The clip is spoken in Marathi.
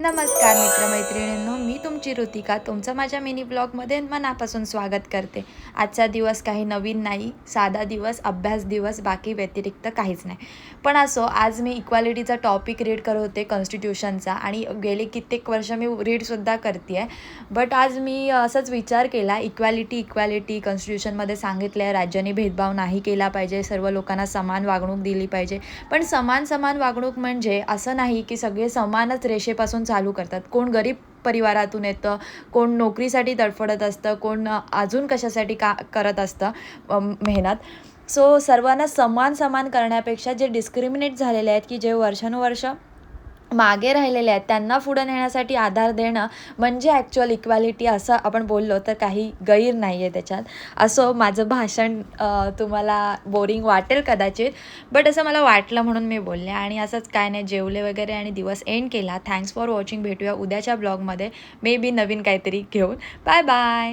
नमस्कार मित्रमैत्रिणींनो, मी तुमची ऋतिका तुमचं माझ्या मिनी ब्लॉगमध्ये मनापासून स्वागत करते. आजचा दिवस काही नवीन नाही, साधा दिवस, अभ्यास दिवस, बाकी व्यतिरिक्त काहीच नाही. पण असो, आज मी इक्वालिटीचा टॉपिक रीड करत होते कॉन्स्टिट्यूशनचा आणि गेले कित्येक वर्ष मी रीडसुद्धा करते आहे. बट आज मी असंच विचार केला, इक्वालिटी कॉन्स्टिट्यूशनमध्ये सांगितलं आहे राज्याने भेदभाव नाही केला पाहिजे, सर्व लोकांना समान वागणूक दिली पाहिजे. पण समान वागणूक म्हणजे असं नाही की सगळे समानच रेषेपासून चालू करतात. कोण गरीब परिवारातून येतं, कोण नोकरीसाठी तडफडत असतं, कोण अजून कशासाठी करत असतं मेहनत. सो सर्वांना समान करण्यापेक्षा जे डिस्क्रिमिनेट झालेले आहेत, की जे वर्षानुवर्ष मागे राहिलेले आहेत, त्यांना पुढं नेण्यासाठी आधार देणं म्हणजे ॲक्च्युअल इक्वॅलिटी असं आपण बोललो तर काही गैर नाही आहे त्याच्यात. असो, माझं भाषण तुम्हाला बोरिंग वाटेल कदाचित, बट असं मला वाटलं म्हणून मी बोलले. आणि असंच काय नाही, जेवले वगैरे आणि दिवस एंड केला. Thanks for watching. भेटूया उद्याच्या ब्लॉगमध्ये मे बी नवीन काहीतरी घेऊन. Bye bye.